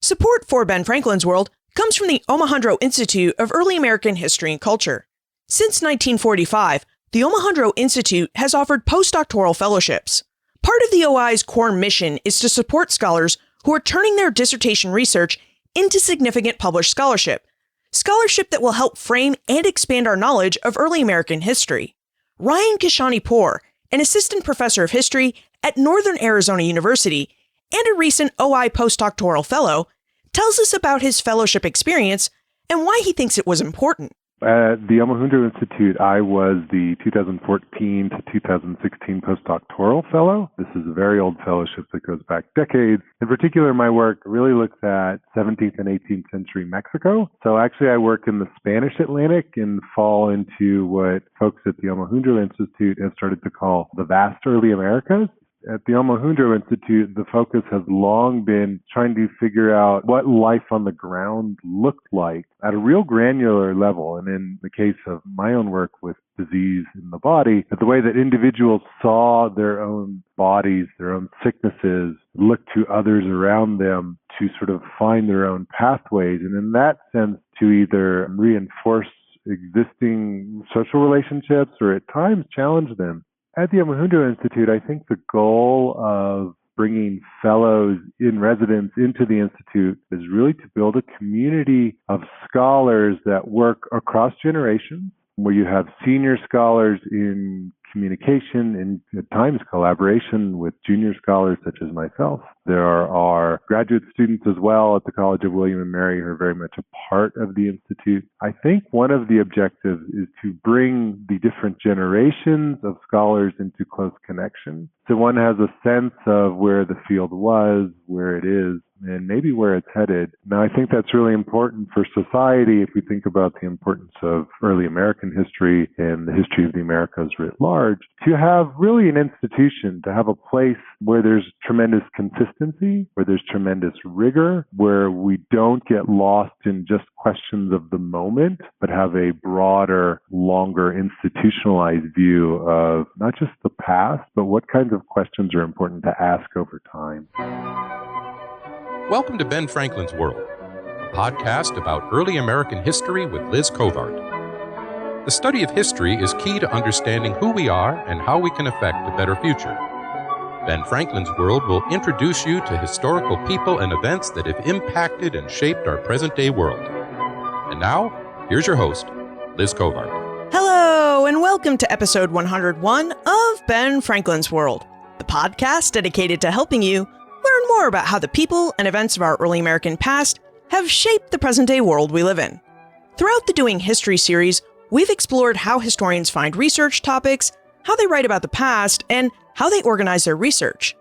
Support for Ben Franklin's World comes from the Omohundro Institute of Early American History and Culture. Since 1945, the Omohundro Institute has offered postdoctoral fellowships. Part of the OI's core mission is to support scholars who are turning their dissertation research into significant published scholarship that will help frame and expand our knowledge of early American history. Ryan Kashani-Poor, an assistant professor of history at Northern Arizona University and a recent OI postdoctoral fellow, tells us about his fellowship experience and why he thinks it was important. At the Omohundro Institute, I was the 2014 to 2016 postdoctoral fellow. This is a very old fellowship that goes back decades. In particular, my work really looks at 17th and 18th century Mexico. So actually, I work in the Spanish Atlantic and fall into what folks at the Omohundro Institute have started to call the vast early Americas. At the Omohundro Institute, the focus has long been trying to figure out what life on the ground looked like at a real granular level. And in the case of my own work with disease in the body, the way that individuals saw their own bodies, their own sicknesses, looked to others around them to sort of find their own pathways. And in that sense, to either reinforce existing social relationships or at times challenge them. At the Omohundro Institute, I think the goal of bringing fellows in residence into the Institute is really to build a community of scholars that work across generations, where you have senior scholars in communication and at times collaboration with junior scholars such as myself. There are graduate students as well at the College of William and Mary who are very much a part of the Institute. I think one of the objectives is to bring the different generations of scholars into close connection. So one has a sense of where the field was, where it is, and maybe where it's headed. Now, I think that's really important for society if we think about the importance of early American history and the history of the Americas writ large, to have really an institution, to have a place where there's tremendous consistency, where there's tremendous rigor, where we don't get lost in just questions of the moment, but have a broader, longer institutionalized view of not just the past, but what kinds of questions are important to ask over time. Welcome to Ben Franklin's World, a podcast about early American history with Liz Covart. The study of history is key to understanding who we are and how we can affect a better future. Ben Franklin's World will introduce you to historical people and events that have impacted and shaped our present-day world. And now, here's your host, Liz Covart. Hello, and welcome to episode 101 of Ben Franklin's World, the podcast dedicated to helping you learn more about how the people and events of our early American past have shaped the present-day world we live in. Throughout the Doing History series, we've explored how historians find research topics, how they write about the past, and how they organize their research.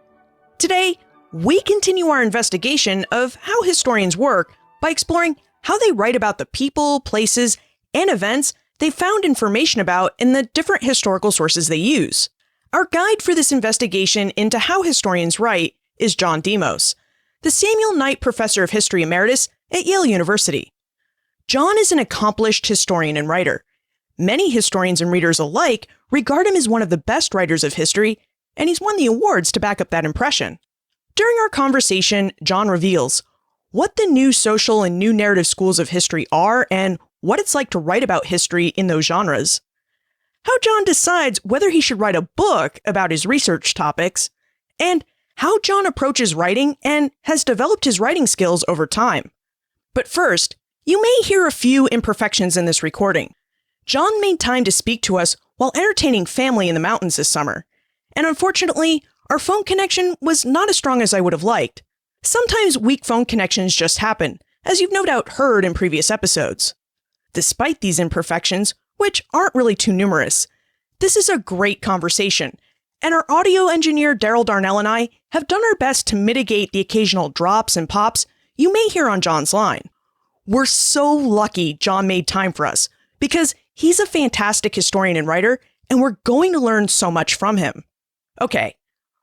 Today, we continue our investigation of how historians work by exploring how they write about the people, places, and events they found information about in the different historical sources they use. Our guide for this investigation into how historians write is John Demos, the Samuel Knight Professor of History Emeritus at Yale University. John is an accomplished historian and writer. Many historians and readers alike regard him as one of the best writers of history, and he's won the awards to back up that impression. During our conversation, John reveals what the new social and new narrative schools of history are and what it's like to write about history in those genres, how John decides whether he should write a book about his research topics, and how John approaches writing and has developed his writing skills over time. But first, you may hear a few imperfections in this recording. John made time to speak to us while entertaining family in the mountains this summer, and unfortunately, our phone connection was not as strong as I would have liked. Sometimes weak phone connections just happen, as you've no doubt heard in previous episodes. Despite these imperfections, which aren't really too numerous, this is a great conversation, and our audio engineer Daryl Darnell and I have done our best to mitigate the occasional drops and pops you may hear on John's line. We're so lucky John made time for us, because he's a fantastic historian and writer, and we're going to learn so much from him. Okay,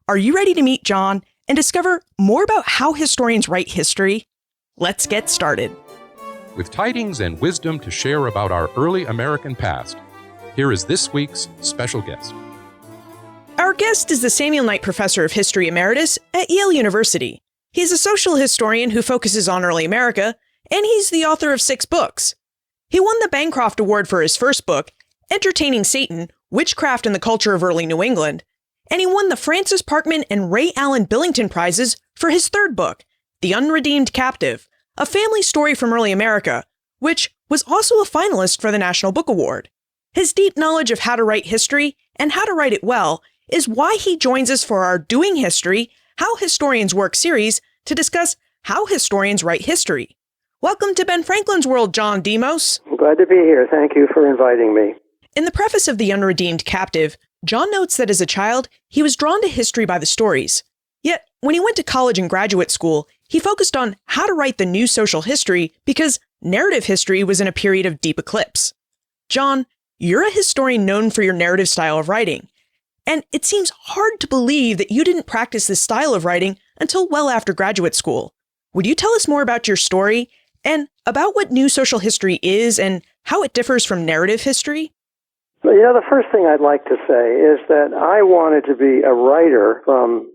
are you ready to meet John and discover more about how historians write history? Let's get started. With tidings and wisdom to share about our early American past, here is this week's special guest. Our guest is the Samuel Knight Professor of History Emeritus at Yale University. He's a social historian who focuses on early America, and he's the author of 6 books. He won the Bancroft Award for his first book, Entertaining Satan, Witchcraft and the Culture of Early New England, and he won the Francis Parkman and Ray Allen Billington Prizes for his third book, The Unredeemed Captive, a family story from early America, which was also a finalist for the National Book Award. His deep knowledge of how to write history and how to write it well is why he joins us for our Doing History, How Historians Work series to discuss how historians write history. Welcome to Ben Franklin's World, John Demos. I'm glad to be here. Thank you for inviting me. In the preface of The Unredeemed Captive, John notes that as a child, he was drawn to history by the stories. Yet, when he went to college and graduate school, he focused on how to write the new social history because narrative history was in a period of deep eclipse. John, you're a historian known for your narrative style of writing. And it seems hard to believe that you didn't practice this style of writing until well after graduate school. Would you tell us more about your story and about what new social history is and how it differs from narrative history? Well, the first thing I'd like to say is that I wanted to be a writer from,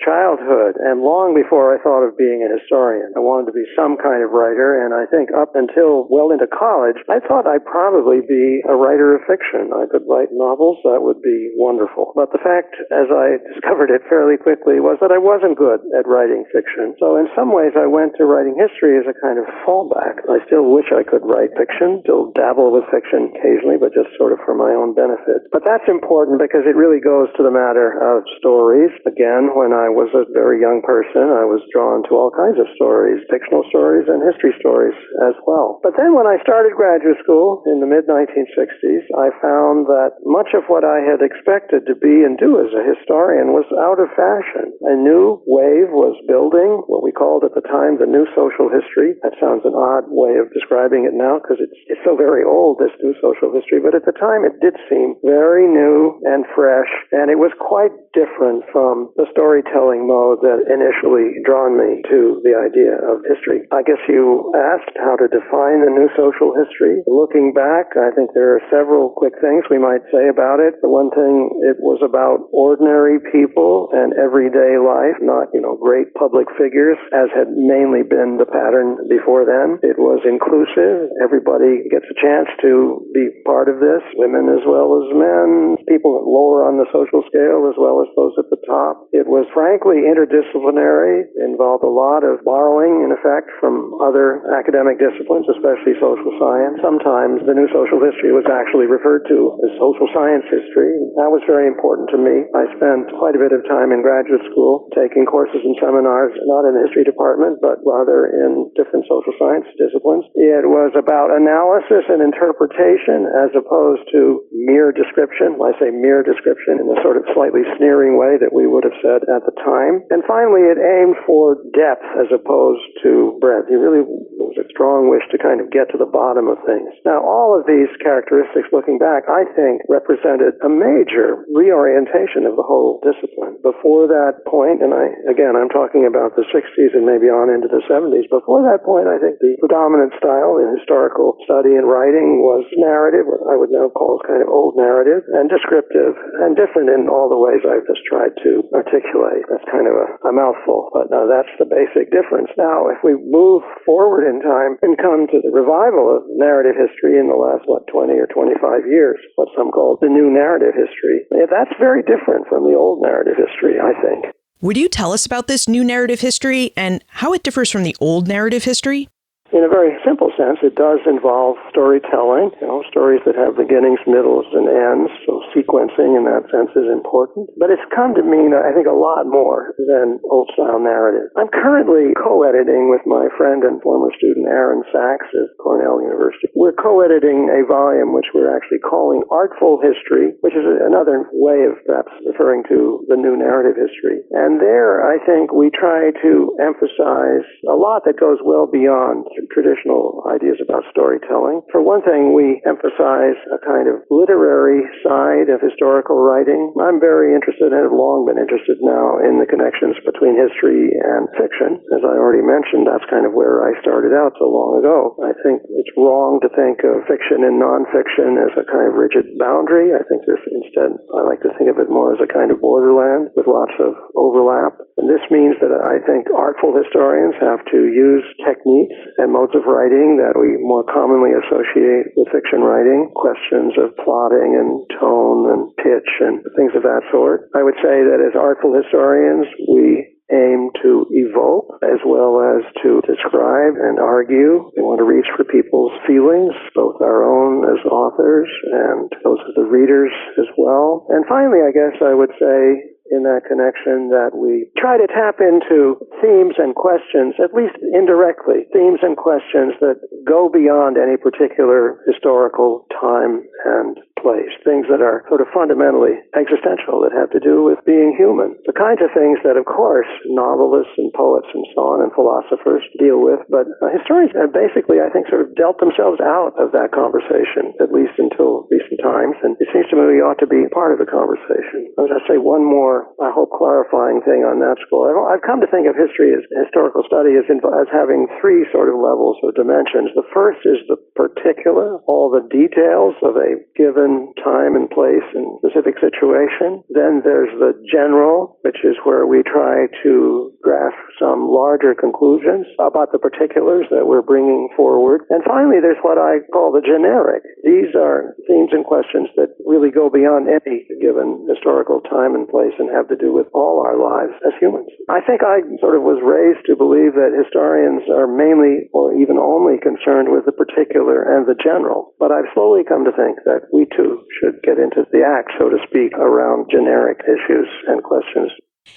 childhood and long before I thought of being a historian. I wanted to be some kind of writer, and I think up until well into college, I thought I'd probably be a writer of fiction. I could write novels. That would be wonderful. But the fact, as I discovered it fairly quickly, was that I wasn't good at writing fiction. So in some ways, I went to writing history as a kind of fallback. I still wish I could write fiction, still dabble with fiction occasionally, but just sort of for my own benefit. But that's important because it really goes to the matter of stories. Again, when I was a very young person, I was drawn to all kinds of stories, fictional stories and history stories as well. But then when I started graduate school in the mid-1960s, I found that much of what I had expected to be and do as a historian was out of fashion. A new wave was building, what we called at the time the new social history. That sounds an odd way of describing it now because it's so very old, this new social history, but at the time it did seem very new and fresh, and it was quite different from the storytelling mode that initially drawn me to the idea of history. I guess you asked how to define the new social history. Looking back, I think there are several quick things we might say about it. The one thing, it was about ordinary people and everyday life, not, great public figures, as had mainly been the pattern before then. It was inclusive. Everybody gets a chance to be part of this, women as well as men, people lower on the social scale as well as those at the top. It was frankly interdisciplinary, involved a lot of borrowing, in effect, from other academic disciplines, especially social science. Sometimes the new social history was actually referred to as social science history. That was very important to me. I spent quite a bit of time in graduate school taking courses and seminars, not in the history department, but rather in different social science disciplines. It was about analysis and interpretation as opposed to mere description. I say mere description in the sort of slightly sneering way that we would have said at the time. And finally, it aimed for depth as opposed to breadth. It really was a strong wish to kind of get to the bottom of things. Now, all of these characteristics, looking back, I think represented a major reorientation of the whole discipline. Before that point, and I'm talking about the 60s and maybe on into the 70s, before that point, I think the predominant style in historical study and writing was narrative, what I would now call kind of old narrative, and descriptive, and different in all the ways I've just tried to articulate. That's kind of a mouthful, but that's the basic difference. Now, if we move forward in time and come to the revival of narrative history in the last, 20 or 25 years, what some call the new narrative history, that's very different from the old narrative history, I think. Would you tell us about this new narrative history and how it differs from the old narrative history? In a very simple sense, it does involve storytelling, stories that have beginnings, middles, and ends, so sequencing in that sense is important. But it's come to mean, I think, a lot more than old-style narrative. I'm currently co-editing with my friend and former student Aaron Sachs at Cornell University. We're co-editing a volume which we're actually calling Artful History, which is another way of perhaps referring to the new narrative history. And there, I think, we try to emphasize a lot that goes well beyond traditional ideas about storytelling. For one thing, we emphasize a kind of literary side of historical writing. I'm very interested and have long been interested now in the connections between history and fiction. As I already mentioned, that's kind of where I started out so long ago. I think it's wrong to think of fiction and nonfiction as a kind of rigid boundary. I think there's instead, I like to think of it more as a kind of borderland with lots of overlap. And this means that I think artful historians have to use techniques and modes of writing that we more commonly associate with fiction writing, questions of plotting and tone and pitch and things of that sort. I would say that as artful historians, we aim to evoke as well as to describe and argue. We want to reach for people's feelings, both our own as authors and those of the readers as well. And finally, I guess I would say in that connection that we try to tap into themes and questions, at least indirectly, themes and questions that go beyond any particular historical time and place, things that are sort of fundamentally existential, that have to do with being human. The kinds of things that, of course, novelists and poets and so on and philosophers deal with, but historians have basically, I think, sort of dealt themselves out of that conversation, at least until recent times, and it seems to me we ought to be part of the conversation. I was going to say one more, I hope, clarifying thing on that score. I've come to think of history as historical study as having three sort of levels or dimensions. The first is the particular, all the details of a given time and place and specific situation. Then there's the general, which is where we try to grasp some larger conclusions about the particulars that we're bringing forward. And finally, there's what I call the generic. These are themes and questions that really go beyond any given historical time and place and have to do with all our lives as humans. I think I sort of was raised to believe that historians are mainly or even only concerned with the particular and the general, but I've slowly come to think that we too should get into the act, so to speak, around generic issues and questions.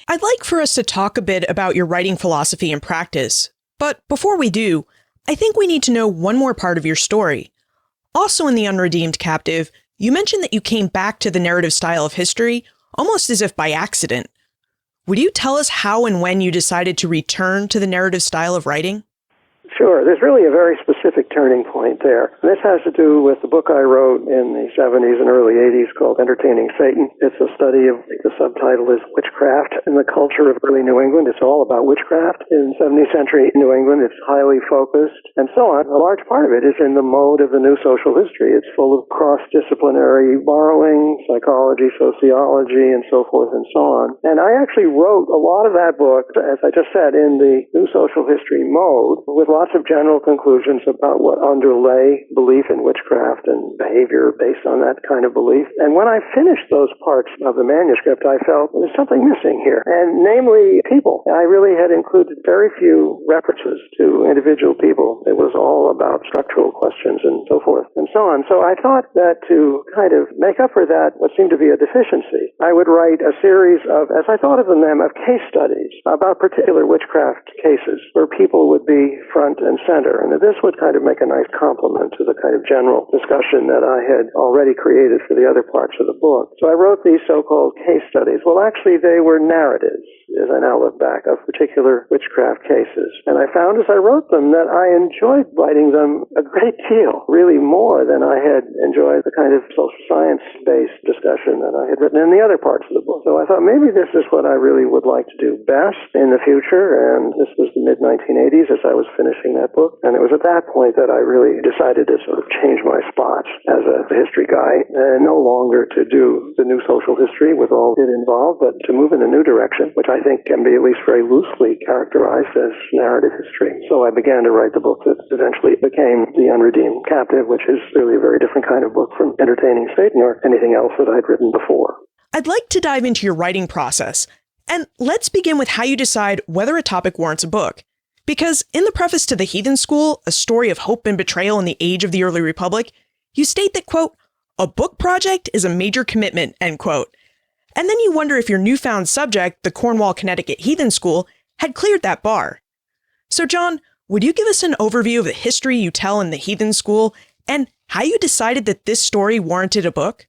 I'd like for us to talk a bit about your writing philosophy and practice, but before we do, I think we need to know one more part of your story. Also in The Unredeemed Captive, you mentioned that you came back to the narrative style of history almost as if by accident. Would you tell us how and when you decided to return to the narrative style of writing? Sure. There's really a very specific turning point there. This has to do with the book I wrote in the 70s and early 80s called Entertaining Satan. It's a study of, the subtitle is Witchcraft in the Culture of Early New England. It's all about witchcraft in 17th century New England. It's highly focused and so on. A large part of it is in the mode of the new social history. It's full of cross-disciplinary borrowing, psychology, sociology, and so forth and so on. And I actually wrote a lot of that book, as I just said, in the new social history mode, with lots of general conclusions about what underlay belief in witchcraft and behavior based on that kind of belief. And when I finished those parts of the manuscript, I felt there's something missing here, and namely people. I really had included very few references to individual people. It was all about structural questions and so forth and so on. So I thought that to kind of make up for that, what seemed to be a deficiency, I would write a series of, as I thought of them, of case studies about particular witchcraft cases where people would be front and center. And this would kind of make a nice complement to the kind of general discussion that I had already created for the other parts of the book. So I wrote these so-called case studies. Well, actually, they were narratives, as I now look back, of particular witchcraft cases. And I found as I wrote them that I enjoyed writing them a great deal, really more than I had enjoyed the kind of social science-based discussion that I had written in the other parts of the book. So I thought maybe this is what I really would like to do best in the future. And this was the mid-1980s as I was finishing that book. And it was at that point that I really decided to sort of change my spots as a history guy, and no longer to do the new social history with all it involved, but to move in a new direction, which I think can be at least very loosely characterized as narrative history. So I began to write the book that eventually became The Unredeemed Captive, which is really a very different kind of book from Entertaining Satan or anything else that I'd written before. I'd like to dive into your writing process, and let's begin with how you decide whether a topic warrants a book. Because in the preface to The Heathen School, a story of hope and betrayal in the age of the early republic, you state that, quote, a book project is a major commitment, end quote. And then you wonder if your newfound subject, the Cornwall, Connecticut Heathen School, had cleared that bar. So John, would you give us an overview of the history you tell in The Heathen School and how you decided that this story warranted a book?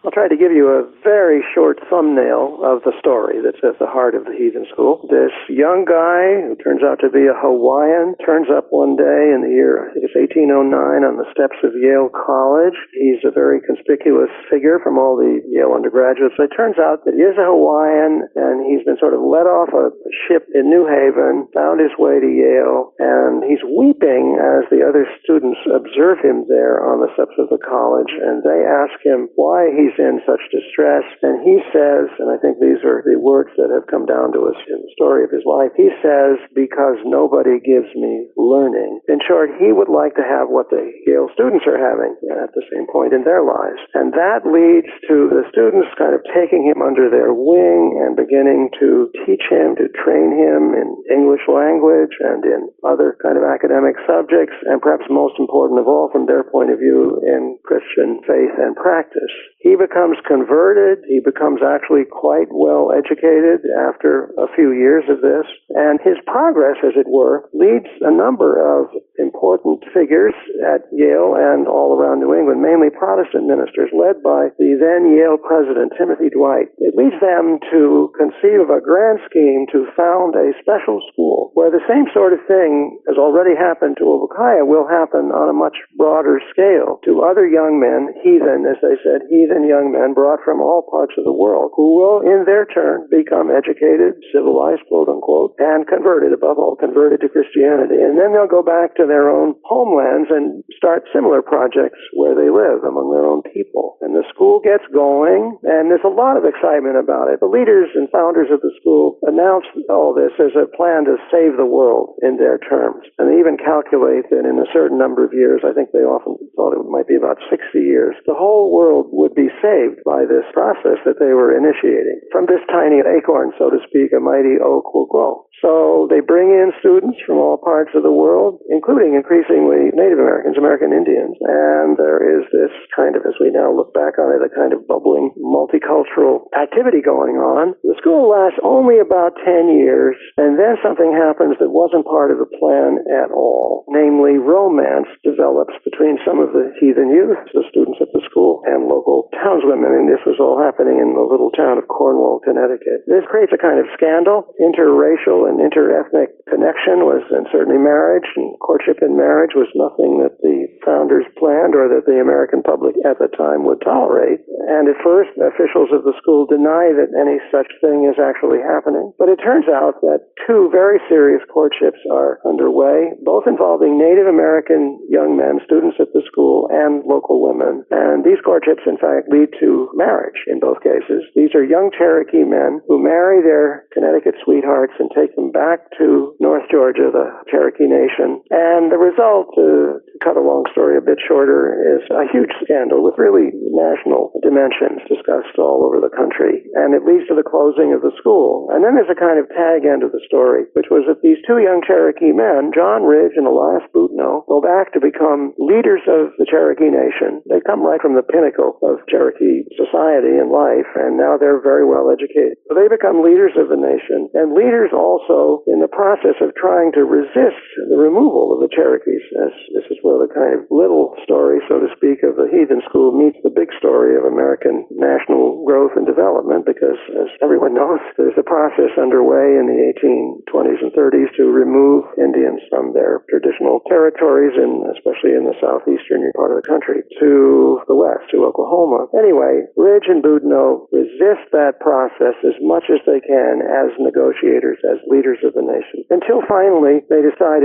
I'll try to give you a very short thumbnail of the story that's at the heart of the Heathen School. This young guy, who turns out to be a Hawaiian, turns up one day in the year, I think it's 1809, on the steps of Yale College. He's a very conspicuous figure from all the Yale undergraduates. It turns out that he is a Hawaiian, and he's been sort of let off a ship in New Haven, found his way to Yale, and he's weeping as the other students observe him there on the steps of the college, and they ask him why he's in such distress. And he says, and I think these are the words that have come down to us in the story of his life, he says, because nobody gives me learning. In short, he would like to have what the Yale students are having at the same point in their lives. And that leads to the students kind of taking him under their wing and beginning to teach him, to train him in English language and in other kind of academic subjects, and perhaps most important of all from their point of view, in Christian faith and practice. He becomes converted. He becomes actually quite well educated after a few years of this. And his progress, as it were, leads a number of important figures at Yale and all around New England, mainly Protestant ministers, led by the then Yale president, Timothy Dwight. It leads them to conceive of a grand scheme to found a special school where the same sort of thing as already happened to Obadiah will happen on a much broader scale to other young men, heathen, as they said, heathen young men brought from all parts of the world, who will in their turn become educated, civilized, quote unquote, and converted, above all, converted to Christianity. And then they'll go back to their own homelands and start similar projects where they live among their own people. And the school gets going, and there's a lot of excitement about it. The leaders and founders of the school announced all this as a plan to save the world in their terms. And they even calculate that in a certain number of years, I think they often thought it might be about 60 years, the whole world would be saved by this process that they were initiating. From this tiny acorn, so to speak, a mighty oak will grow. So they bring in students from all parts of the world, including increasingly Native Americans, American Indians. And there is this kind of, as we now look back on it, a kind of bubbling multicultural activity going on. The school lasts only about 10 years, and then something happens that wasn't part of the plan at all. Namely, romance develops between some of the heathen youth, the students at the school, and local townswomen. And this was all happening in the little town of Cornwall, Connecticut. This creates a kind of scandal. Interracial and interethnic connection was, and certainly marriage and courtship and marriage was nothing that the founders planned or that the American public at the time would tolerate. And at first, officials of the school deny that any such thing is actually happening. But it turns out that two very serious courtships are underway, both involving Native American young men, students at the school, and local women. And these courtships, in fact, lead to marriage in both cases. These are young Cherokee men who marry their Connecticut sweethearts and take them back to North Georgia, the Cherokee Nation. And the result, to cut a long story a bit shorter, is a huge scandal with really national dimensions discussed all over the country. And it leads to the closing of the school. And then there's a kind of tag end of the story, which was that these two young Cherokee men, John Ridge and Elias Boudinot, go back to become leaders of the Cherokee Nation. They come right from the pinnacle of Cherokee society and life, and now they're very well educated. So they become leaders of the nation, and leaders also in the process of trying to resist the removal of the Cherokees. As this is where the kind of little story, so to speak, of the heathen school meets the big story of American national growth and development, because as everyone knows, there's a process underway in the 1820s and 30s to remove Indians from their traditional territories, and especially in the southeastern part of the country, to the west, to Oklahoma. Anyway, Ridge and Boudinot resist that process as much as they can as negotiators, as leaders of the nation, until finally they decide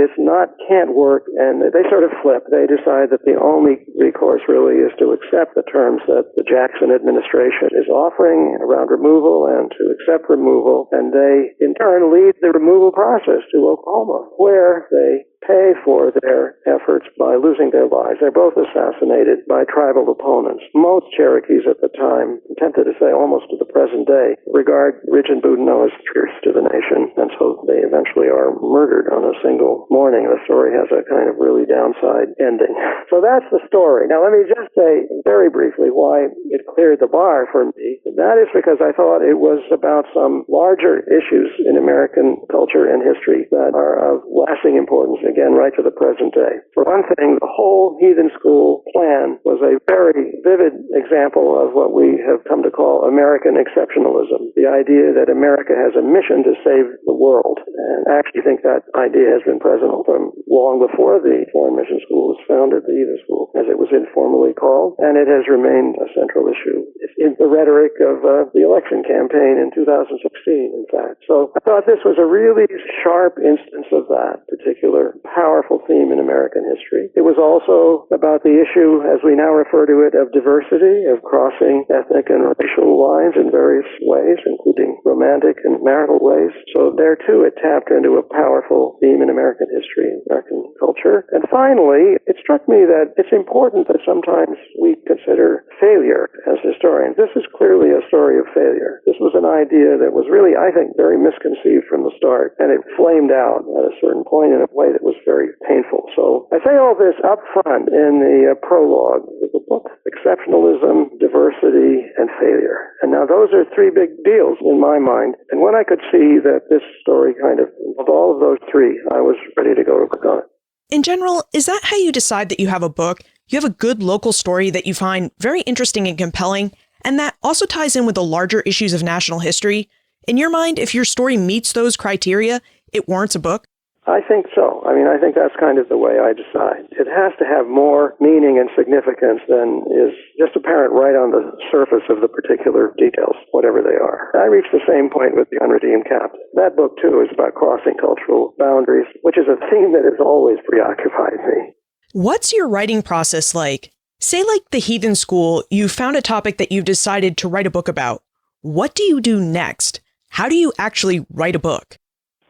can't work, and they sort of flip. They decide that the only recourse really is to accept the terms that the Jackson administration is offering around removal, and to accept removal, and they in turn lead the removal process to Oklahoma, where they pay for their efforts by losing their lives. They're both assassinated by tribal opponents. Most Cherokees at the time, I'm tempted to say almost to the present day, regard Ridge and Boudinot as traitors to the nation, and so they eventually are murdered on a single morning. The story has a kind of really downside ending. So that's the story. Now let me just say very briefly why it cleared the bar for me. That is because I thought it was about some larger issues in American culture and history that are of lasting importance, again, right to the present day. For one thing, the whole heathen school plan was a very vivid example of what we have come to call American exceptionalism, the idea that America has a mission to save the world. And I actually think that idea has been present from long before the Foreign Mission School was founded, the Heathen School, as it was informally called, and it has remained a central issue in the rhetoric of the election campaign in 2016, in fact. So I thought this was a really sharp instance of that particular powerful theme in American history. It was also about the issue, as we now refer to it, of diversity, of crossing ethnic and racial lines in various ways, including romantic and marital ways. So there, too, it tapped into a powerful theme in American history and American culture. And finally, it struck me that it's important that sometimes we consider failure as historians. This is clearly a story of failure. This was an idea that was really, I think, very misconceived from the start, and it flamed out at a certain point in a way that was very painful. So I say all this up front in the prologue of the book: exceptionalism, diversity, and failure. And now those are three big deals in my mind. And when I could see that this story kind of all of those three, I was ready to go to work on it. In general, is that how you decide that you have a book? You have a good local story that you find very interesting and compelling, and that also ties in with the larger issues of national history? In your mind, if your story meets those criteria, it warrants a book? I think so. I think that's kind of the way I decide. It has to have more meaning and significance than is just apparent right on the surface of the particular details, whatever they are. I reached the same point with The Unredeemed Captain. That book, too, is about crossing cultural boundaries, which is a theme that has always preoccupied me. What's your writing process like? Say, like the Heathen School, you found a topic that you've decided to write a book about. What do you do next? How do you actually write a book?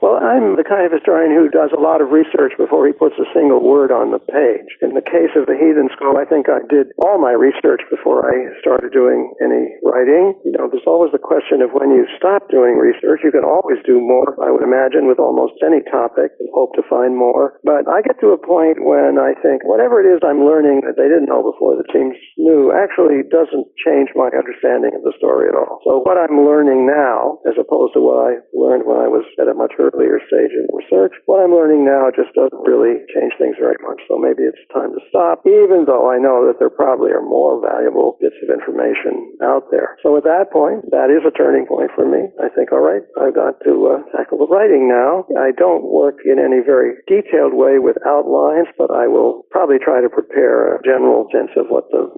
Well, I'm the kind of historian who does a lot of research before he puts a single word on the page. In the case of the Heathen School, I think I did all my research before I started doing any writing. There's always the question of when you stop doing research. You can always do more, I would imagine, with almost any topic and hope to find more. But I get to a point when I think whatever it is I'm learning that they didn't know before that seems new actually doesn't change my understanding of the story at all. So what I'm learning now, as opposed to what I learned when I was at a much earlier stage in research, what I'm learning now just doesn't really change things very much. So maybe it's time to stop, even though I know that there probably are more valuable bits of information out there. So at that point, that is a turning point for me. I think, all right, I've got to tackle the writing now. I don't work in any very detailed way with outlines, but I will probably try to prepare a general sense of what the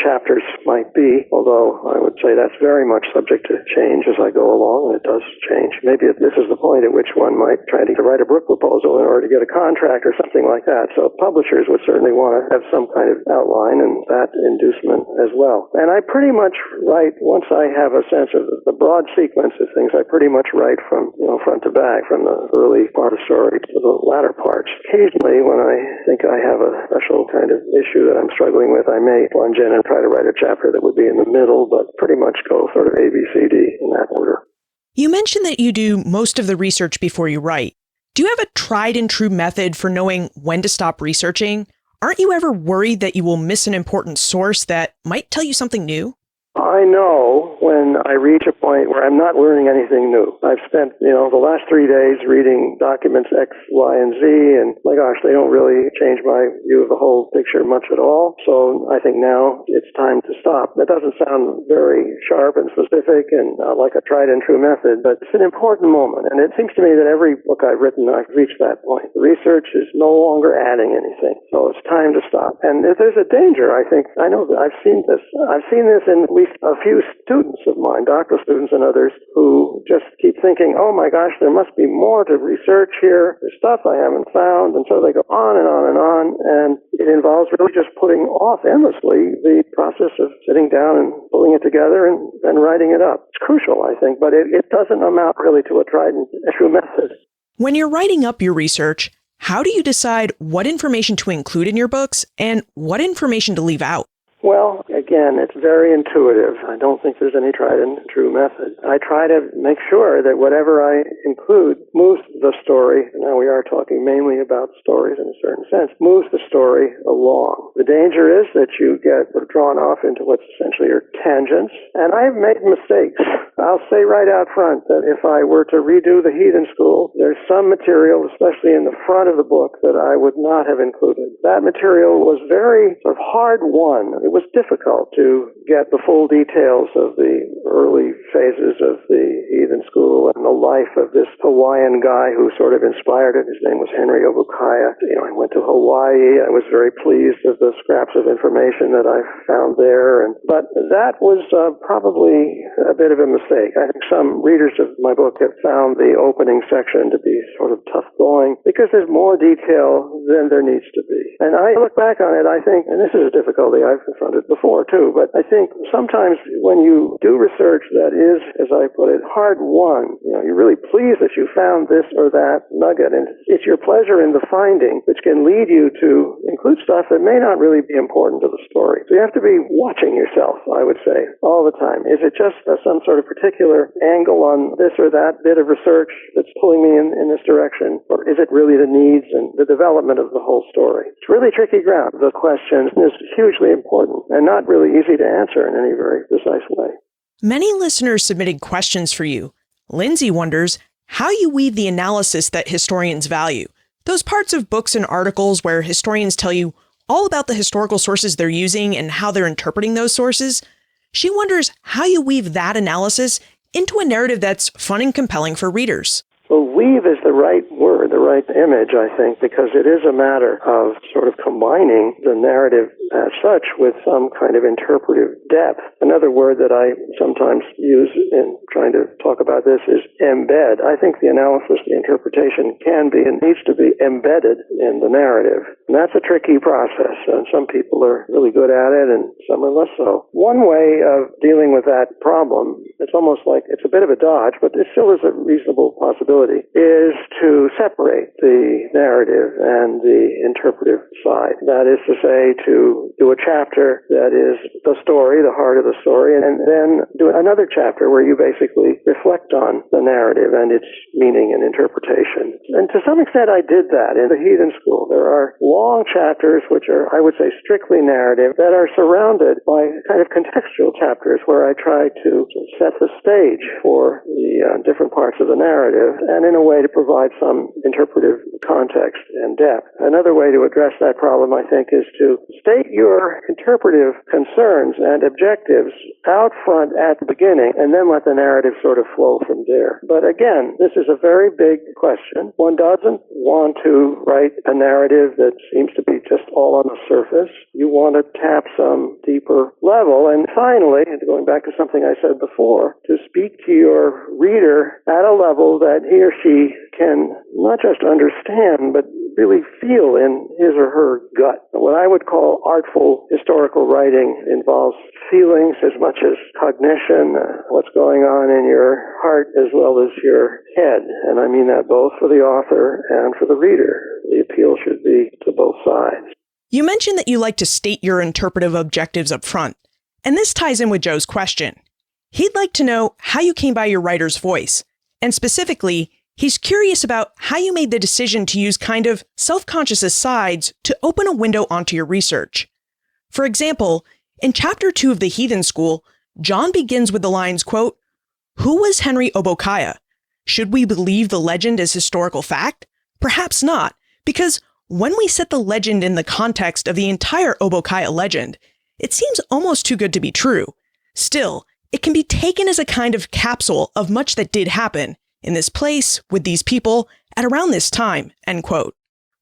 chapters might be, although I would say that's very much subject to change as I go along, and it does change. Maybe this is the point at which one might try to write a book proposal in order to get a contract or something like that. So publishers would certainly want to have some kind of outline and that inducement as well. And I pretty much write, once I have a sense of the broad sequence of things, I pretty much write from front to back, from the early part of story to the latter parts. Occasionally, when I think I have a special kind of issue that I'm struggling with, I may plunge in and try to write a chapter that would be in the middle, but pretty much go sort of A, B, C, D in that order. You mentioned that you do most of the research before you write. Do you have a tried and true method for knowing when to stop researching? Aren't you ever worried that you will miss an important source that might tell you something new? I know when I reach a point where I'm not learning anything new. I've spent, the last 3 days reading documents X, Y, and Z, and my gosh, they don't really change my view of the whole picture much at all. So I think now it's time to stop. That doesn't sound very sharp and specific and like a tried and true method, but it's an important moment. And it seems to me that every book I've written, I've reached that point. The research is no longer adding anything. So it's time to stop. And if there's a danger, I think, I know that I've seen this. I've seen this in at least a few students of mine, doctoral students and others, who just keep thinking, oh my gosh, there must be more to research here. There's stuff I haven't found. And so they go on and on and on. And it involves really just putting off endlessly the process of sitting down and pulling it together and writing it up. It's crucial, I think, but it doesn't amount really to a tried and true method. When you're writing up your research, how do you decide what information to include in your books and what information to leave out? Well, again, it's very intuitive. I don't think there's any tried and true method. I try to make sure that whatever I include moves the story, now we are talking mainly about stories in a certain sense, moves the story along. The danger is that you get drawn off into what's essentially are tangents, and I've made mistakes. I'll say right out front that if I were to redo the Heathen School, there's some material, especially in the front of the book, that I would not have included. That material was very sort of hard won. It was difficult to get the full details of the early phases of the Heathen school and the life of this Hawaiian guy who sort of inspired it. His name was Henry Obokaya. I went to Hawaii. I was very pleased with the scraps of information that I found there. But that was probably a bit of a mistake. I think some readers of my book have found the opening section to be sort of tough going because there's more detail than there needs to be. And I look back on it, I think, and this is a difficulty I've confronted before too, but I think sometimes when you do research that is, as I put it, hard won, you're really pleased that you found this or that nugget, and it's your pleasure in the finding which can lead you to include stuff that may not really be important to the story. So you have to be watching yourself, I would say, all the time. Is it just some sort of particular angle on this or that bit of research that's pulling me in this direction, or is it really the needs and the development of the whole story? It's really tricky ground. The question is hugely important and not really easy to answer in any very precise way. Many listeners submitted questions for you. Lindsay wonders how you weave the analysis that historians value, those parts of books and articles where historians tell you all about the historical sources they're using and how they're interpreting those sources. She wonders how you weave that analysis into a narrative that's fun and compelling for readers. Well, weave is the right word, the right image, I think, because it is a matter of sort of combining the narrative as such with some kind of interpretive depth. Another word that I sometimes use in trying to talk about this is embed. I think the analysis, the interpretation can be and needs to be embedded in the narrative. And that's a tricky process, and some people are really good at it and some are less so. One way of dealing with that problem, it's almost like it's a bit of a dodge, but it still is a reasonable possibility, is to separate the narrative and the interpretive side. That is to say, to do a chapter that is the story, the heart of the story, and then do another chapter where you basically reflect on the narrative and its meaning and interpretation. And to some extent, I did that in the Heathen school. There are long chapters which are, I would say, strictly narrative that are surrounded by kind of contextual chapters where I try to set the stage for the different parts of the narrative and in a way to provide some interpretive context and depth. Another way to address that problem, I think, is to state your interpretive concerns and objectives out front at the beginning and then let the narrative sort of flow from there. But again, this is a very big question. One doesn't want to write a narrative that seems to be just all on the surface. You want to tap some deeper level. And finally, and going back to something I said before, to speak to your reader at a level that he or she can not just understand, but really feel in his or her gut. What I would call artful historical writing involves feelings as much as cognition, what's going on in your heart as well as your head. And I mean that both for the author and for the reader. The appeal should be to both sides. You mentioned that you like to state your interpretive objectives up front, and this ties in with Joe's question. He'd like to know how you came by your writer's voice, and specifically, he's curious about how you made the decision to use kind of self-conscious asides to open a window onto your research. For example, in Chapter 2 of the Heathen School, John begins with the lines, quote, "Who was Henry Obokaya? Should we believe the legend as historical fact? Perhaps not, because when we set the legend in the context of the entire Obokaya legend, it seems almost too good to be true. Still, it can be taken as a kind of capsule of much that did happen, in this place, with these people, at around this time," end quote.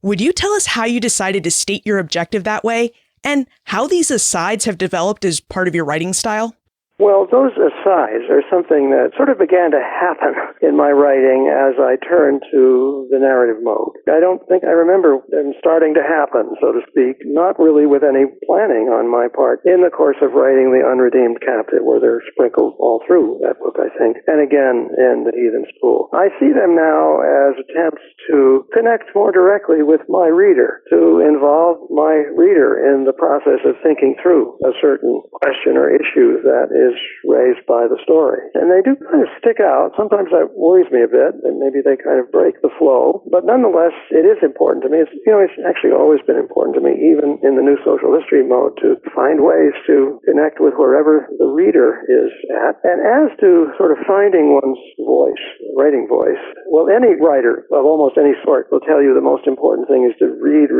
Would you tell us how you decided to state your objective that way, and how these asides have developed as part of your writing style? Well, those asides are something that sort of began to happen in my writing as I turned to the narrative mode. I don't think I remember them starting to happen, so to speak, not really with any planning on my part in the course of writing The Unredeemed Captive, where they're sprinkled all through that book, I think, and again in the Heathen School. I see them now as attempts to connect more directly with my reader, to involve my reader in the process of thinking through a certain question or issue that is is raised by the story. And they do kind of stick out. Sometimes that worries me a bit, and maybe they kind of break the flow. But nonetheless, it is important to me. It's actually always been important to me, even in the new social history mode, to find ways to connect with wherever the reader is at. And as to sort of finding one's voice, writing voice, well, any writer of almost any sort will tell you the most important thing is to read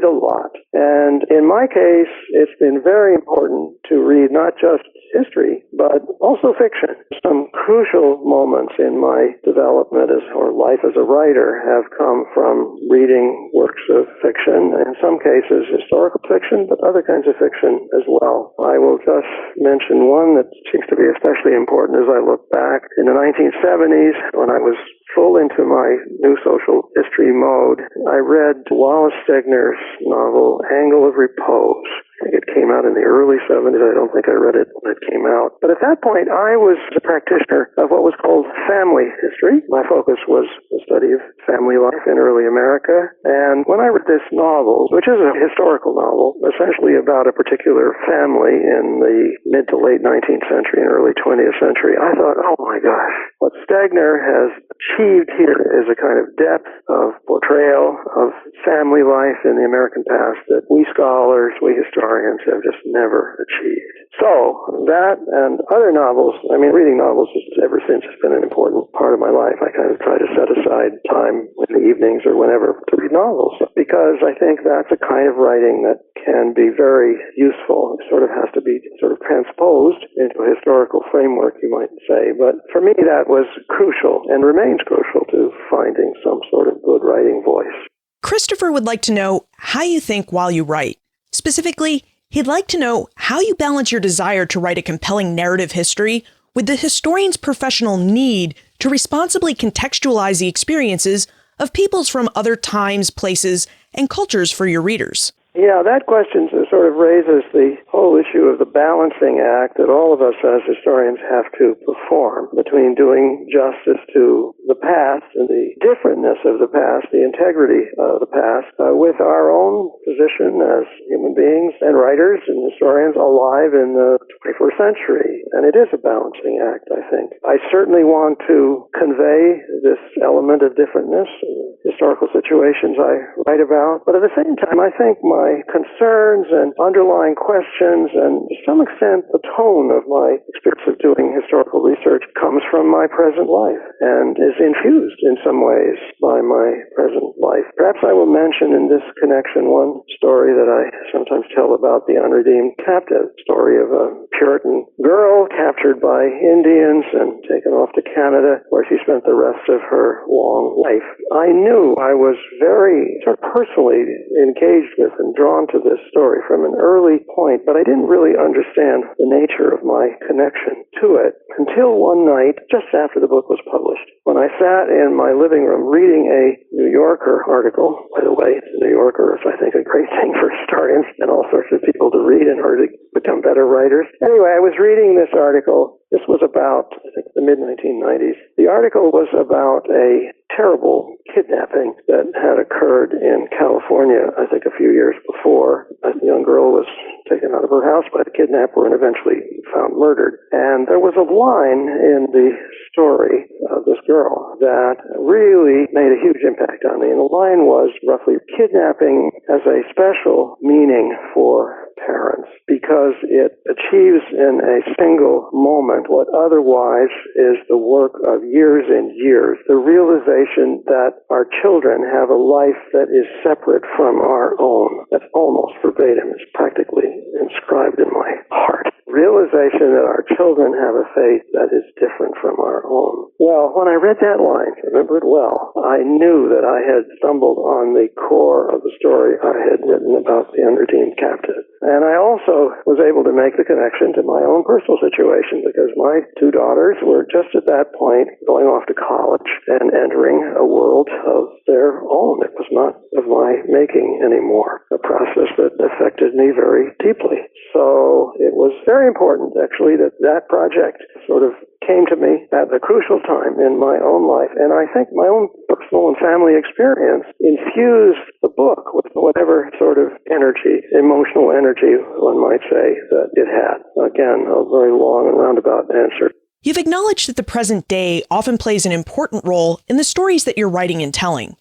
a lot. And in my case, it's been very important to read not just history, but also fiction. Some crucial moments in my development or life as a writer have come from reading works of fiction, in some cases historical fiction, but other kinds of fiction as well. I will just mention one that seems to be especially important as I look back. In the 1970s, when I was full into my new social history mode, I read Wallace Stegner's novel, Angle of Repose. I think it came out in the early 70s. I don't think I read it when it came out. But at that point, I was a practitioner of what was called family history. My focus was the study of family life in early America. And when I read this novel, which is a historical novel, essentially about a particular family in the mid to late 19th century and early 20th century, I thought, oh my gosh, what Stegner has achieved here is a kind of depth of portrayal of family life in the American past that we scholars, we historians have just never achieved. So that and other novels, reading novels ever since has been an important part of my life. I kind of try to set aside time in the evenings or whenever to read novels because I think that's a kind of writing that can be very useful. It sort of has to be sort of transposed into a historical framework, you might say. But for me, that was crucial and remains crucial to finding some sort of good writing voice. Christopher would like to know how you think while you write. Specifically, he'd like to know how you balance your desire to write a compelling narrative history with the historian's professional need to responsibly contextualize the experiences of peoples from other times, places, and cultures for your readers. Yeah, that question sort of raises the whole issue of the balancing act that all of us as historians have to perform between doing justice to the past and the differentness of the past, the integrity of the past, with our own position as human beings and writers and historians alive in the 21st century. And it is a balancing act, I think. I certainly want to convey this element of differentness in historical situations I write about, but at the same time, I think my concerns and underlying questions and to some extent the tone of my experience of doing historical research comes from my present life and is infused in some ways by my present life. Perhaps I will mention in this connection one story that I sometimes tell about the unredeemed captive, story of a Puritan girl captured by Indians and taken off to Canada where she spent the rest of her long life. I knew I was very sort of personally engaged with and drawn to this story from an early point, but I didn't really understand the nature of my connection to it until one night, just after the book was published, when I sat in my living room reading a New Yorker article. By the way, the New Yorker is, I think, a great thing for historians and all sorts of people to read in order to become better writers. Anyway, I was reading this article. This was about, I think, the mid-1990s. The article was about a terrible kidnapping that had occurred in California, I think a few years before. A young girl was taken out of her house by the kidnapper and eventually found murdered. And there was a line in the story of this girl that really made a huge impact on me. And the line was roughly, kidnapping has a special meaning for parents because it achieves in a single moment what otherwise is the work of years and years, the realization that our children have a life that is separate from our own. That's almost verbatim. It's practically inscribed in my heart. Realization that our children have a faith that is different from our own. Well, when I read that line, remember it well, I knew that I had stumbled on the core of the story I had written about the unredeemed captive. And I also was able to make the connection to my own personal situation because my two daughters were just at that point going off to college and entering a world of their own. It was not of my making anymore, a process that affected me very deeply. So it was very important, actually, that that project sort of came to me at a crucial time in my own life. And I think my own personal and family experience infused the book with whatever sort of energy, emotional energy, one might say, that it had. Again, a very long and roundabout answer. You've acknowledged that the present day often plays an important role in the stories that you're writing and telling.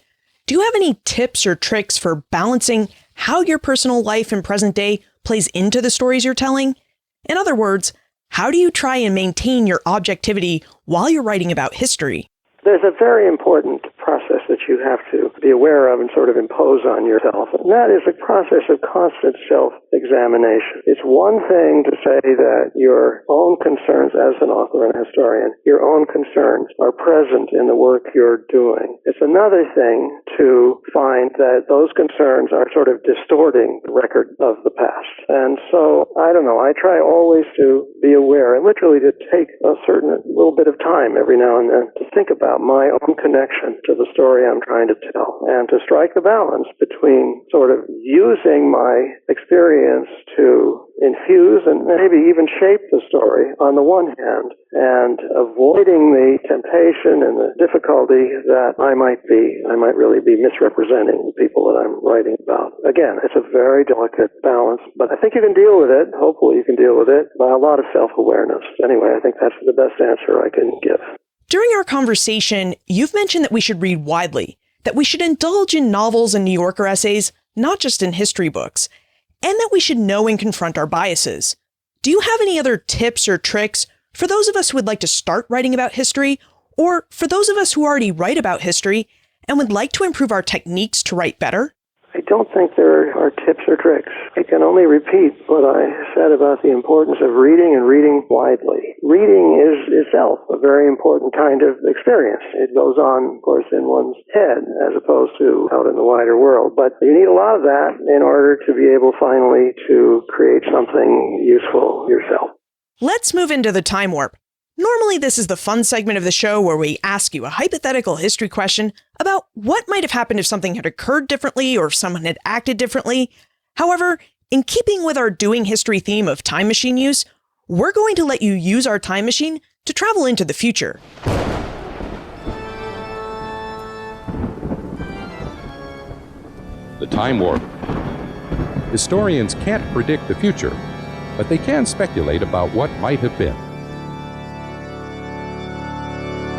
Do you have any tips or tricks for balancing how your personal life and present day plays into the stories you're telling? In other words, how do you try and maintain your objectivity while you're writing about history? There's a very important process that you have to be aware of and sort of impose on yourself, and that is a process of constant self-examination. It's one thing to say that your own concerns as an author and historian, your own concerns are present in the work you're doing. It's another thing to find that those concerns are sort of distorting the record of the past. And so, I don't know, I try always to be aware and literally to take a certain little bit of time every now and then to think about my own connection to the story I'm trying to tell, and to strike the balance between sort of using my experience to infuse and maybe even shape the story on the one hand, and avoiding the temptation and the difficulty that I might really be misrepresenting the people that I'm writing about. Again, it's a very delicate balance, but I think you can deal with it. Hopefully you can deal with it by a lot of self-awareness. Anyway, I think that's the best answer I can give. During our conversation, you've mentioned that we should read widely, that we should indulge in novels and New Yorker essays, not just in history books, and that we should know and confront our biases. Do you have any other tips or tricks for those of us who would like to start writing about history, or for those of us who already write about history and would like to improve our techniques to write better? I don't think there are tips or tricks. I can only repeat what I said about the importance of reading and reading widely. Reading is itself a very important kind of experience. It goes on, of course, in one's head as opposed to out in the wider world. But you need a lot of that in order to be able finally to create something useful yourself. Let's move into the time warp. Normally, this is the fun segment of the show where we ask you a hypothetical history question about what might have happened if something had occurred differently or if someone had acted differently. However, in keeping with our doing history theme of time machine use, we're going to let you use our time machine to travel into the future. The time warp. Historians can't predict the future, but they can speculate about what might have been.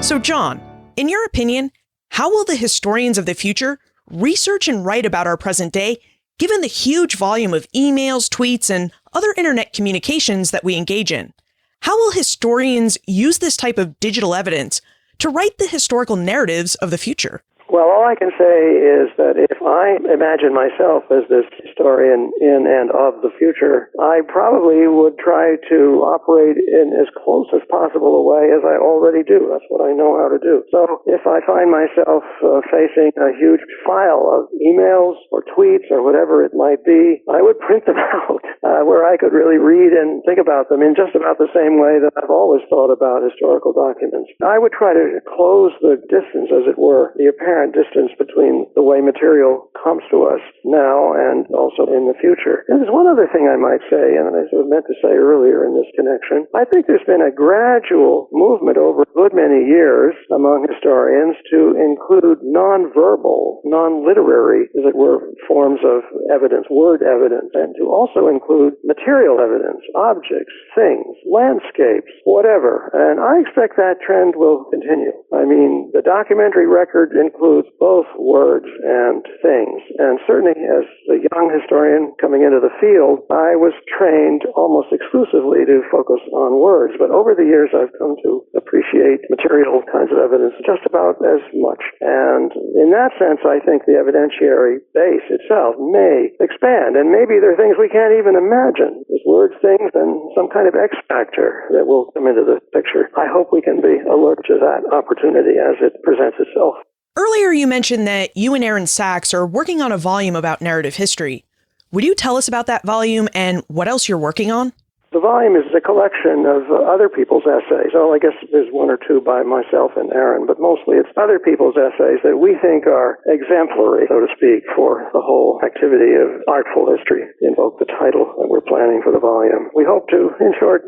So, John, in your opinion, how will the historians of the future research and write about our present day, given the huge volume of emails, tweets, and other internet communications that we engage in? How will historians use this type of digital evidence to write the historical narratives of the future? Well, all I can say is that if I imagine myself as this historian in and of the future, I probably would try to operate in as close as possible a way as I already do. That's what I know how to do. So if I find myself facing a huge file of emails or tweets or whatever it might be, I would print them out where I could really read and think about them in just about the same way that I've always thought about historical documents. I would try to close the distance, as it were, the apparent distance between the way material comes to us now and also in the future. And there's one other thing I might say, and I sort of meant to say earlier in this connection. I think there's been a gradual movement over a good many years among historians to include non-verbal, non-literary, as it were, forms of evidence, word evidence, and to also include material evidence, objects, things, landscapes, whatever. And I expect that trend will continue. I mean, the documentary record includes both words and things. And certainly as a young historian coming into the field, I was trained almost exclusively to focus on words. But over the years, I've come to appreciate material kinds of evidence just about as much. And in that sense, I think the evidentiary base itself may expand. And maybe there are things we can't even imagine. There's words, things, and some kind of X factor that will come into the picture. I hope we can be alert to that opportunity as it presents itself. Earlier, you mentioned that you and Aaron Sachs are working on a volume about narrative history. Would you tell us about that volume and what else you're working on? The volume is a collection of other people's essays. Oh, I guess there's one or two by myself and Aaron, but mostly it's other people's essays that we think are exemplary, so to speak, for the whole activity of artful history, invoke the title that we're planning for the volume. We hope to, in short,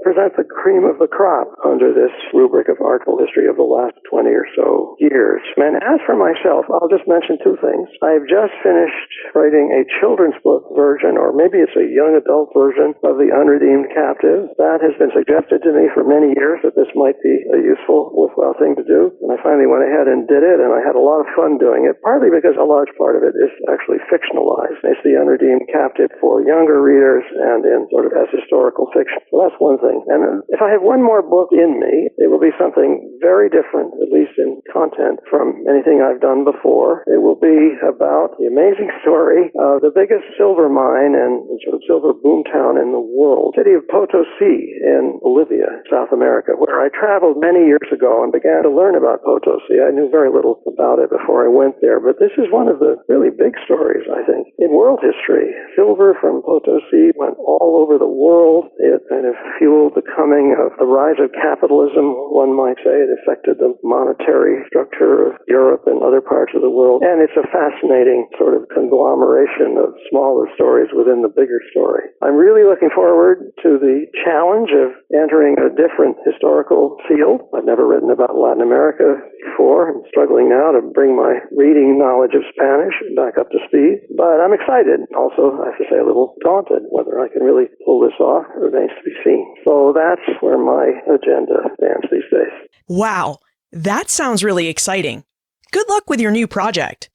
present the cream of the crop under this rubric of artful history of the last 20 or so years. And as for myself, I'll just mention two things. I've just finished writing a children's book version, or maybe it's a young adult version, of The Unredeemed Captive. That has been suggested to me for many years that this might be a useful, worthwhile thing to do. And I finally went ahead and did it, and I had a lot of fun doing it, partly because a large part of it is actually fictionalized. It's The Unredeemed Captive for younger readers and in sort of as historical fiction. So that's one thing. And if I have one more book in me, it will be something very different, at least in content, from anything I've done before. It will be about the amazing story of the biggest silver mine and sort of silver boomtown in the world, city of Potosi in Bolivia, South America, where I traveled many years ago and began to learn about Potosi. I knew very little about it before I went there, but this is one of the really big stories, I think, in world history. Silver from Potosi went all over the world. It kind of fueled the coming of the rise of capitalism, one might say. It affected the monetary structure of Europe and other parts of the world. And it's a fascinating sort of conglomeration of smaller stories within the bigger story. I'm really looking forward to the challenge of entering a different historical field. I've never written about Latin America before. I'm struggling now to bring my reading knowledge of Spanish back up to speed. But I'm excited. Also, I have to say, a little daunted. Whether I can really pull this off remains to be seen. So that's where my agenda stands these days. Wow, that sounds really exciting. Good luck with your new project.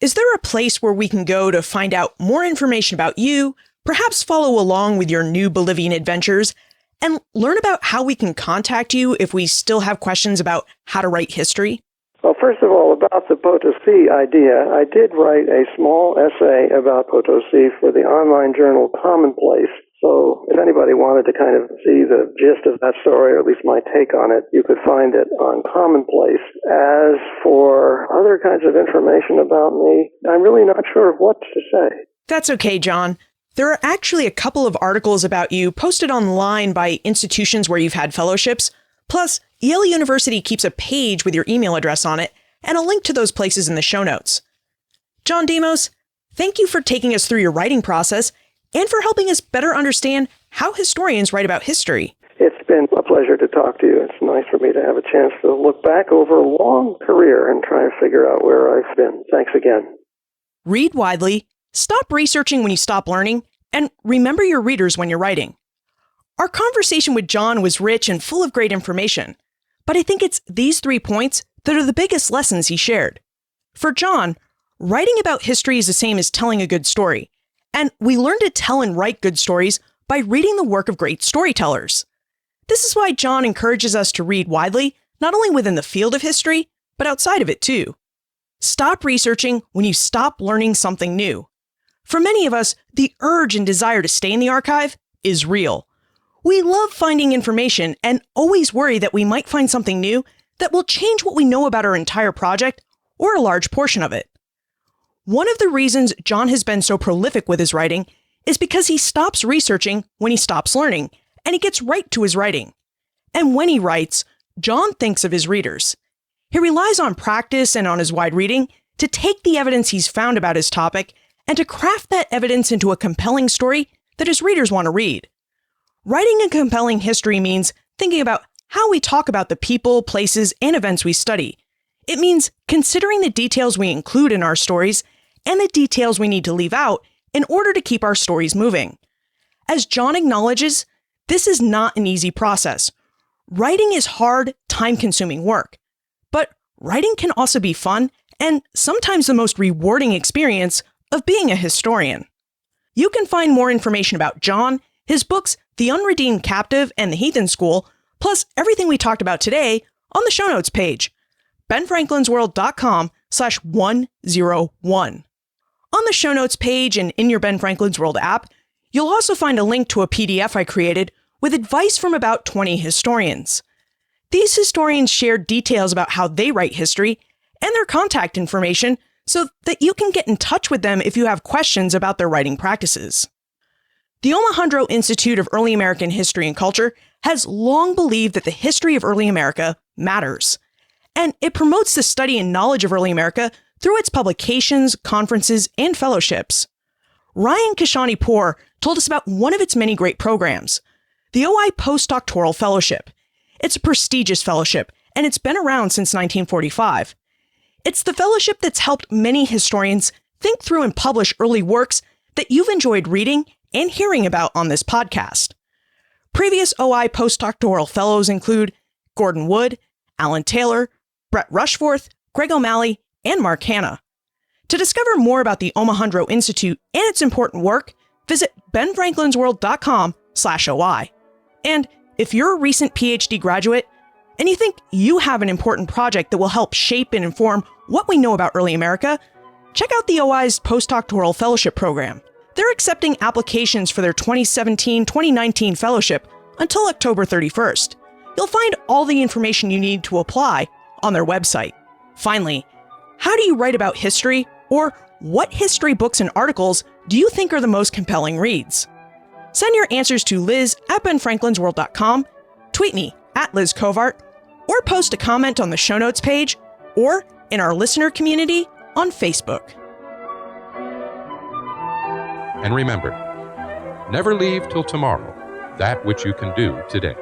Is there a place where we can go to find out more information about you, perhaps follow along with your new Bolivian adventures, and learn about how we can contact you if we still have questions about how to write history? Well, first of all, about the Potosi idea, I did write a small essay about Potosi for the online journal Commonplace. So if anybody wanted to kind of see the gist of that story, or at least my take on it, you could find it on Commonplace. As for other kinds of information about me, I'm really not sure what to say. That's okay, John. There are actually a couple of articles about you posted online by institutions where you've had fellowships. Plus, Yale University keeps a page with your email address on it, and a link to those places in the show notes. John Demos, thank you for taking us through your writing process and for helping us better understand how historians write about history. It's been a pleasure to talk to you. It's nice for me to have a chance to look back over a long career and try and figure out where I've been. Thanks again. Read widely, stop researching when you stop learning, and remember your readers when you're writing. Our conversation with John was rich and full of great information, but I think it's these 3 points that are the biggest lessons he shared. For John, writing about history is the same as telling a good story, and we learn to tell and write good stories by reading the work of great storytellers. This is why John encourages us to read widely, not only within the field of history, but outside of it too. Stop researching when you stop learning something new. For many of us, the urge and desire to stay in the archive is real. We love finding information and always worry that we might find something new that will change what we know about our entire project or a large portion of it. One of the reasons John has been so prolific with his writing is because he stops researching when he stops learning, and he gets right to his writing. And when he writes, John thinks of his readers. He relies on practice and on his wide reading to take the evidence he's found about his topic and to craft that evidence into a compelling story that his readers want to read. Writing a compelling history means thinking about how we talk about the people, places, and events we study. It means considering the details we include in our stories and the details we need to leave out in order to keep our stories moving. As John acknowledges, this is not an easy process. Writing is hard, time-consuming work. But writing can also be fun and sometimes the most rewarding experience of being a historian. You can find more information about John, his books, The Unredeemed Captive and the Heathen School, plus everything we talked about today on the show notes page, benfranklinsworld.com/101. On the show notes page and in your Ben Franklin's World app, you'll also find a link to a PDF I created with advice from about 20 historians. These historians share details about how they write history and their contact information so that you can get in touch with them if you have questions about their writing practices. The Omohundro Institute of Early American History and Culture has long believed that the history of early America matters, and it promotes the study and knowledge of early America through its publications, conferences, and fellowships. Ryan Kashani-Poor told us about one of its many great programs, the OI Postdoctoral Fellowship. It's a prestigious fellowship, and it's been around since 1945. It's the fellowship that's helped many historians think through and publish early works that you've enjoyed reading and hearing about on this podcast. Previous OI postdoctoral fellows include Gordon Wood, Alan Taylor, Brett Rushforth, Greg O'Malley, and Mark Hanna. To discover more about the Omohundro Institute and its important work, visit benfranklinsworld.com/OI. And if you're a recent PhD graduate and you think you have an important project that will help shape and inform what we know about early America, check out the OI's postdoctoral fellowship program. They're accepting applications for their 2017-2019 fellowship until October 31st. You'll find all the information you need to apply on their website. Finally, how do you write about history, or what history books and articles do you think are the most compelling reads? Send your answers to liz@benfranklinsworld.com, tweet me @LizCovart, or post a comment on the show notes page or in our listener community on Facebook. And remember, never leave till tomorrow that which you can do today.